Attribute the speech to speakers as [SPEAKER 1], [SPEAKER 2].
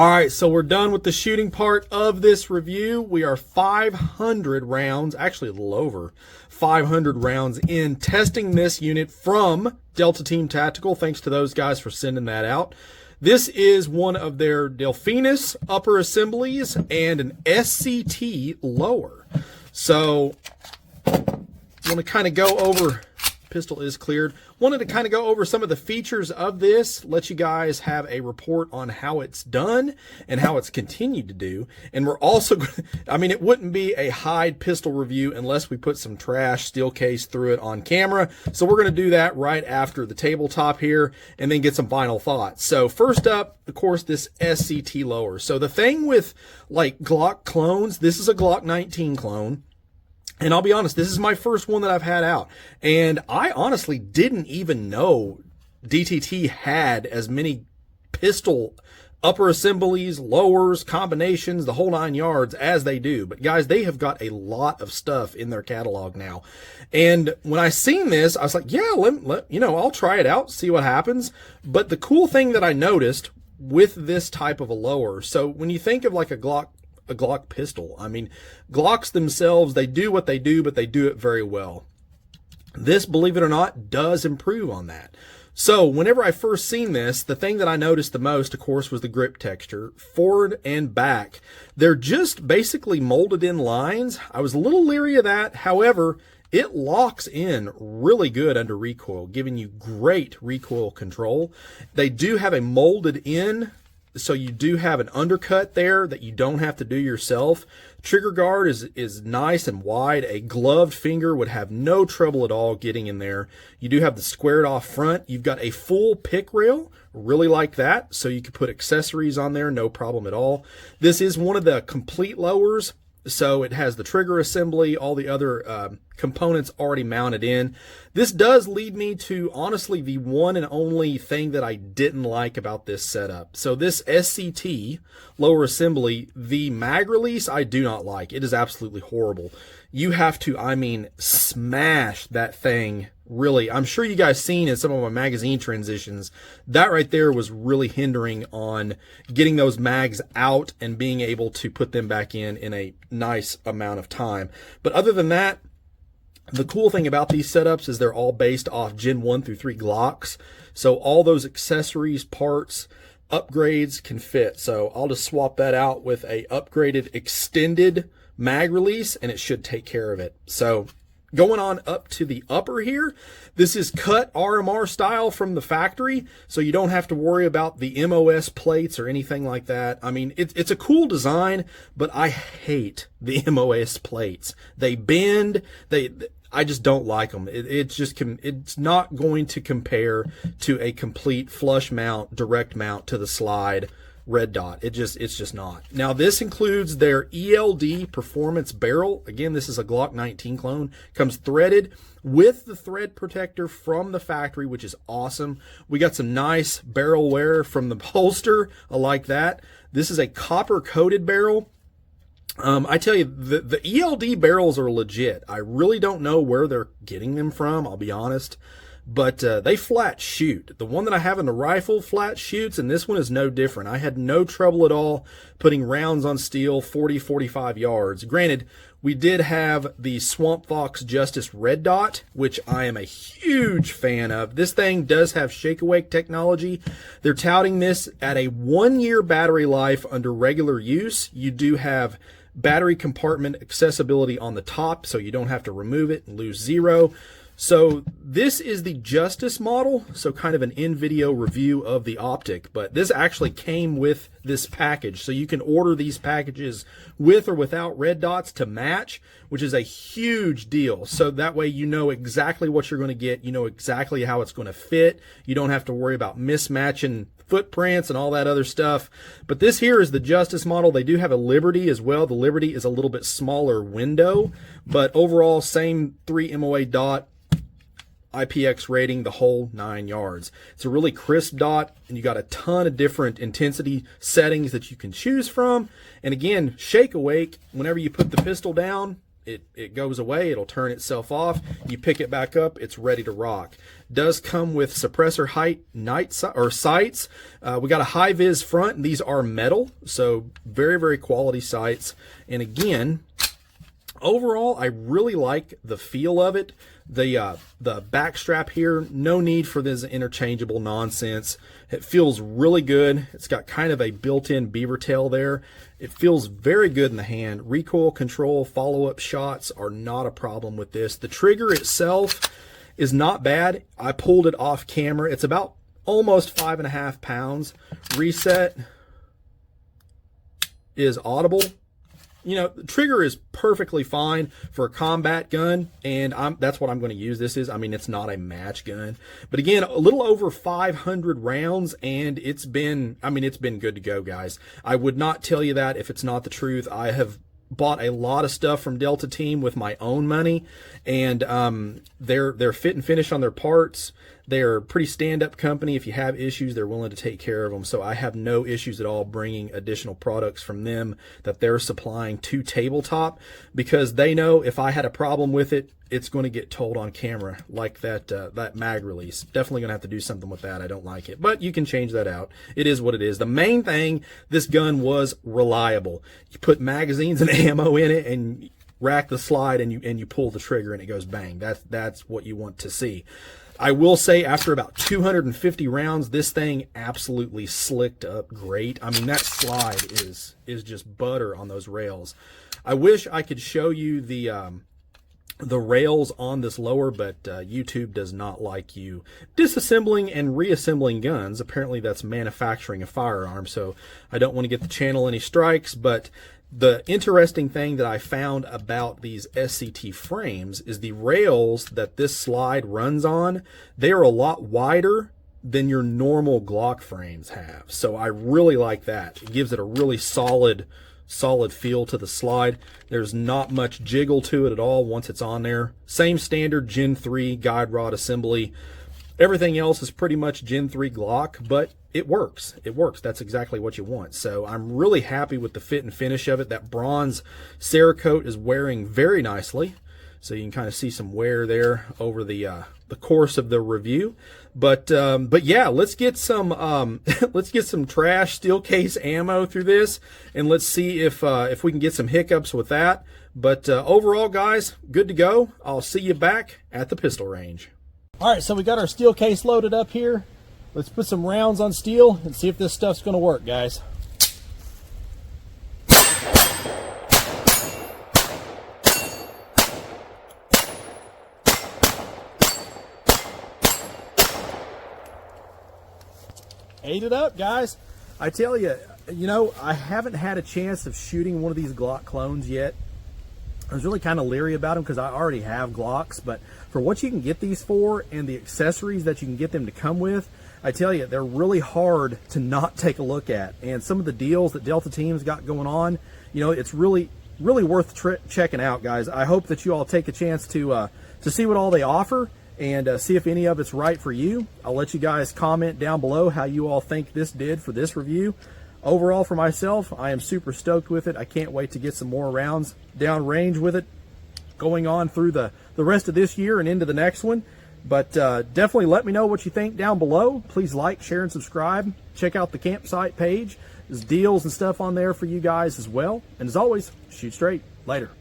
[SPEAKER 1] All right, so we're done with the shooting part of this review. We are 500 rounds, actually a little over 500 rounds in testing this unit from Delta Team Tactical. Thanks to those guys for sending that out. This is one of their Delphinus upper assemblies and an SCT lower. So want to kind of go over, pistol is cleared. Wanted to kind of go over some of the features of this, let you guys have a report on how it's done and how it's continued to do. And we're also, I mean, it wouldn't be a hide pistol review unless we put some trash steel case through it on camera. So we're going to do that right after the tabletop here and then get some final thoughts. So first up, of course, this SCT lower. So the thing with like Glock clones, this is a Glock 19 clone. And I'll be honest, this is my first one that I've had out. And I honestly didn't even know DTT had as many pistol upper assemblies, lowers, combinations, the whole 9 yards as they do. But guys, they have got a lot of stuff in their catalog now. And when I seen this, I was like, yeah, I'll try it out, see what happens. But the cool thing that I noticed with this type of a lower, so when you think of like a Glock pistol, I mean, Glocks themselves, they do what they do, but they do it very well. This, believe it or not, does improve on that. So whenever I first seen this, the thing that I noticed the most, of course, was the grip texture. Forward and back, they're just basically molded in lines. I was a little leery of that. However, it locks in really good under recoil, giving you great recoil control. They do have a molded in, so you do have an undercut there that you don't have to do yourself. Trigger guard is nice and wide. A gloved finger would have no trouble at all getting in there. You do have the squared off front. You've got a full pick rail. Really like that. So you can put accessories on there, no problem at all. This is one of the complete lowers. So it has the trigger assembly, all the other components already mounted in. This does lead me to, honestly, the one and only thing that I didn't like about this setup. So this SCT lower assembly, the mag release, I do not like. It is absolutely horrible. You have to, I mean, smash that thing. Really, I'm sure you guys seen in some of my magazine transitions, that right there was really hindering on getting those mags out and being able to put them back in a nice amount of time. But other than that, the cool thing about these setups is they're all based off Gen 1 through 3 Glocks. So all those accessories, parts, upgrades can fit. So I'll just swap that out with a upgraded extended mag release and it should take care of it. So going on up to the upper here, this is cut RMR style from the factory, so you don't have to worry about the MOS plates or anything like that. I mean, it's a cool design, but I hate the MOS plates. They bend, I just don't like them. It's not going to compare to a complete flush mount, direct mount to the slide red dot. It's just not. Now this includes their ELD performance barrel. Again, this is a Glock 19 clone. Comes threaded with the thread protector from the factory, which is awesome. We got some nice barrel wear from the holster. I like that. This is a copper coated barrel. I tell you, the ELD barrels are legit. I really don't know where they're getting them from, I'll be honest. But they flat shoot. The one that I have in the rifle flat shoots, and this one is no different. I had no trouble at all putting rounds on steel 40-45 yards. Granted, we did have the Swamp Fox Justice Red Dot, which I am a huge fan of. This thing does have shake-awake technology. They're touting this at a 1-year battery life under regular use. You do have battery compartment accessibility on the top, so you don't have to remove it and lose zero. So this is the Justice model, so kind of an in-video review of the optic, but this actually came with this package. So you can order these packages with or without red dots to match, which is a huge deal. So that way you know exactly what you're going to get, you know exactly how it's going to fit. You don't have to worry about mismatching footprints and all that other stuff. But this here is the Justice model. They do have a Liberty as well. The Liberty is a little bit smaller window, but overall same 3 MOA dot. IPX rating, the whole 9 yards. It's a really crisp dot, and you got a ton of different intensity settings that you can choose from. And again, shake awake. Whenever you put the pistol down, it goes away. It'll turn itself off. You pick it back up. It's ready to rock. Does come with suppressor height sights. We got a high vis front, and these are metal, so very, very quality sights. And again, overall, I really like the feel of it. The back strap here, no need for this interchangeable nonsense. It feels really good. It's got kind of a built-in beaver tail there. It feels very good in the hand. Recoil control, follow-up shots are not a problem with this. The trigger itself is not bad. I pulled it off camera. It's about almost 5.5 pounds. Reset is audible. You know, the trigger is perfectly fine for a combat gun, and that's what I'm going to use this is. I mean, it's not a match gun. But again, a little over 500 rounds, and it's been good to go, guys. I would not tell you that if it's not the truth. I have bought a lot of stuff from Delta Team with my own money, and they're fit and finish on their parts. They're a pretty stand-up company. If you have issues, they're willing to take care of them. So I have no issues at all bringing additional products from them that they're supplying to Tabletop, because they know if I had a problem with it, it's going to get told on camera, like that mag release. Definitely going to have to do something with that. I don't like it, but you can change that out. It is what it is. The main thing, this gun was reliable. You put magazines and ammo in it, and rack the slide, and you pull the trigger, and it goes bang. That's what you want to see. I will say, after about 250 rounds, this thing absolutely slicked up great. I mean, that slide is just butter on those rails. I wish I could show you the rails on this lower, but YouTube does not like you disassembling and reassembling guns. Apparently that's manufacturing a firearm, so I don't want to get the channel any strikes. But the interesting thing that I found about these SCT frames is the rails that this slide runs on, they are a lot wider than your normal Glock frames have. So I really like that. It gives it a really solid feel to the slide. There's not much jiggle to it at all once it's on there. Same standard Gen 3 guide rod assembly. Everything else is pretty much Gen 3 Glock, but it works. It works. That's exactly what you want. So I'm really happy with the fit and finish of it. That bronze Cerakote is wearing very nicely. So you can kind of see some wear there over the course of the review. But yeah, let's get some trash steel case ammo through this, and let's see if we can get some hiccups with that. But overall, guys, good to go. I'll see you back at the pistol range. All right, so we got our steel case loaded up here. Let's put some rounds on steel and see if this stuff's going to work, guys. Ate it up, guys. I tell you, I haven't had a chance of shooting one of these Glock clones yet. I was really kind of leery about them because I already have Glocks, but for what you can get these for and the accessories that you can get them to come with, I tell you, they're really hard to not take a look at. And some of the deals that Delta Team's got going on, it's really worth checking out, guys. I hope that you all take a chance to see what all they offer and see if any of it's right for you. I'll let you guys comment down below how you all think this did for this review. Overall, for myself, I am super stoked with it. I can't wait to get some more rounds down range with it going on through the rest of this year and into the next one. But definitely let me know what you think down below. Please like, share, and subscribe. Check out the campsite page. There's deals and stuff on there for you guys as well. And as always, shoot straight. Later.